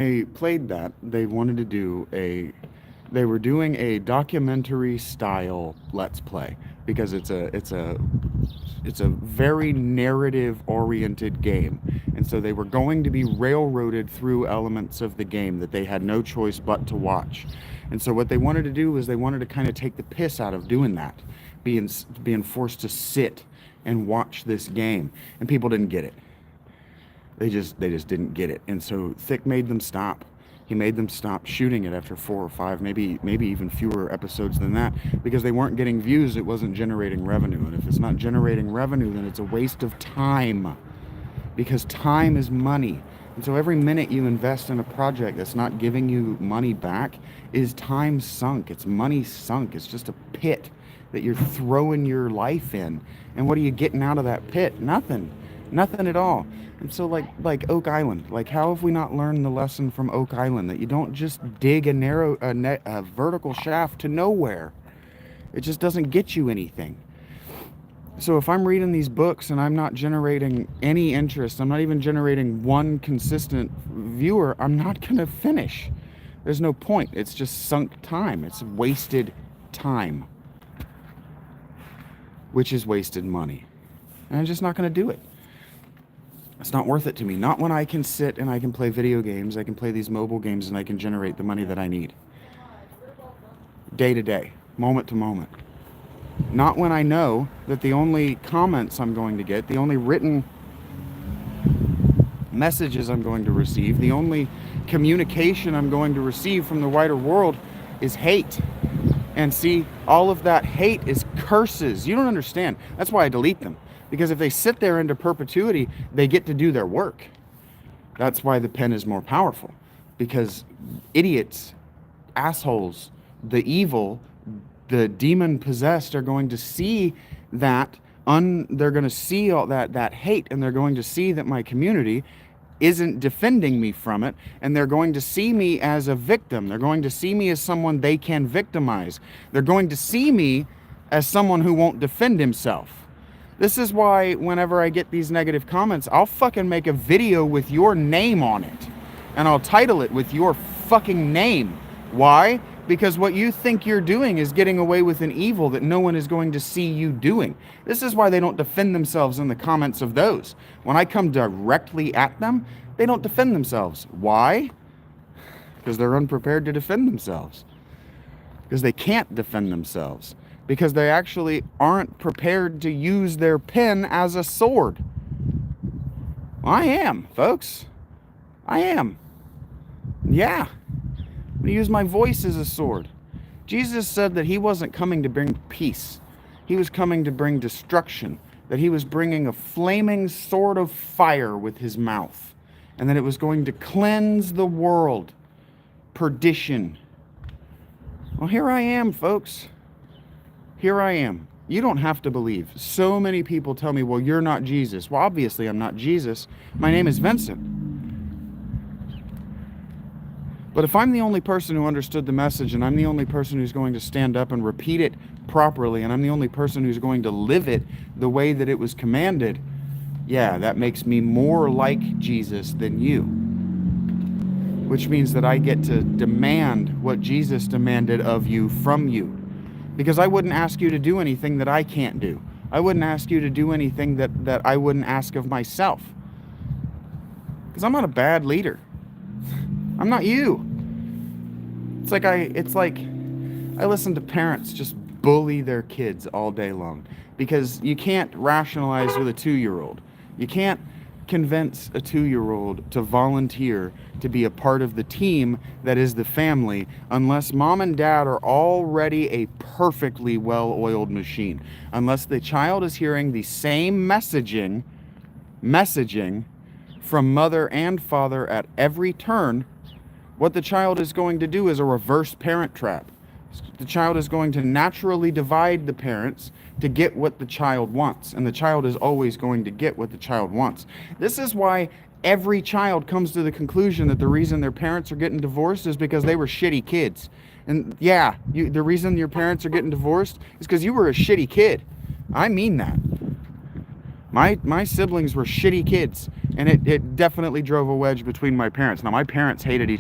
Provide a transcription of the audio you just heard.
They played that. They wanted to do they were doing a documentary style let's play because it's a very narrative oriented game. And so they were going to be railroaded through elements of the game that they had no choice but to watch. And so what they wanted to do was they wanted to kind of take the piss out of doing that, being forced to sit and watch this game. And people didn't get it. They just didn't get it. And so Thick made them stop. He made them stop shooting it after 4 or 5, maybe even fewer episodes than that, because they weren't getting views. It wasn't generating revenue. And if it's not generating revenue, then it's a waste of time, because time is money. And so every minute you invest in a project that's not giving you money back is time sunk. It's money sunk. It's just a pit that you're throwing your life in. And what are you getting out of that pit? Nothing. Nothing at all. And so like Oak Island, like how have we not learned the lesson from Oak Island that you don't just dig a vertical shaft to nowhere? It just doesn't get you anything. So if I'm reading these books and I'm not generating any interest, I'm not even generating one consistent viewer, I'm not going to finish. There's no point. It's just sunk time. It's wasted time, which is wasted money. And I'm just not going to do it. It's not worth it to me. Not when I can sit and I can play video games, I can play these mobile games, and I can generate the money that I need. Day to day, moment to moment. Not when I know that the only comments I'm going to get, the only written messages I'm going to receive, the only communication I'm going to receive from the wider world is hate. And see, all of that hate is curses. You don't understand. That's why I delete them. Because if they sit there into perpetuity, they get to do their work. That's why the pen is more powerful. Because idiots, assholes, the evil, the demon-possessed are going to see that, they're going to see all that hate, and they're going to see that my community isn't defending me from it, and they're going to see me as a victim. They're going to see me as someone they can victimize. They're going to see me as someone who won't defend himself. This is why whenever I get these negative comments, I'll fucking make a video with your name on it. And I'll title it with your fucking name. Why? Because what you think you're doing is getting away with an evil that no one is going to see you doing. This is why they don't defend themselves in the comments of those. When I come directly at them, they don't defend themselves. Why? Because they're unprepared to defend themselves. Because they can't defend themselves. Because they actually aren't prepared to use their pen as a sword. Well, I am, folks. I am. Yeah. I'm going to use my voice as a sword. Jesus said that he wasn't coming to bring peace. He was coming to bring destruction. That he was bringing a flaming sword of fire with his mouth. And that it was going to cleanse the world. Perdition. Well, here I am, folks. Here I am. You don't have to believe. So many people tell me, well, you're not Jesus. Well, obviously I'm not Jesus. My name is Vincent. But if I'm the only person who understood the message, and I'm the only person who's going to stand up and repeat it properly, and I'm the only person who's going to live it the way that it was commanded, yeah, that makes me more like Jesus than you. Which means that I get to demand what Jesus demanded of you from you. Because I wouldn't ask you to do anything that I can't do. I wouldn't ask you to do anything that I wouldn't ask of myself. Because I'm not a bad leader. I'm not you. It's like I listen to parents just bully their kids all day long. Because you can't rationalize with a 2-year-old. You can't convince a 2-year-old to volunteer to be a part of the team that is the family unless mom and dad are already a perfectly well-oiled machine. Unless the child is hearing the same messaging from mother and father at every turn, what the child is going to do is a reverse parent trap. The child is going to naturally divide the parents to get what the child wants. And the child is always going to get what the child wants. This is why every child comes to the conclusion that the reason their parents are getting divorced is because they were shitty kids. And yeah, the reason your parents are getting divorced is because you were a shitty kid. I mean that. My siblings were shitty kids, and it definitely drove a wedge between my parents. Now, my parents hated each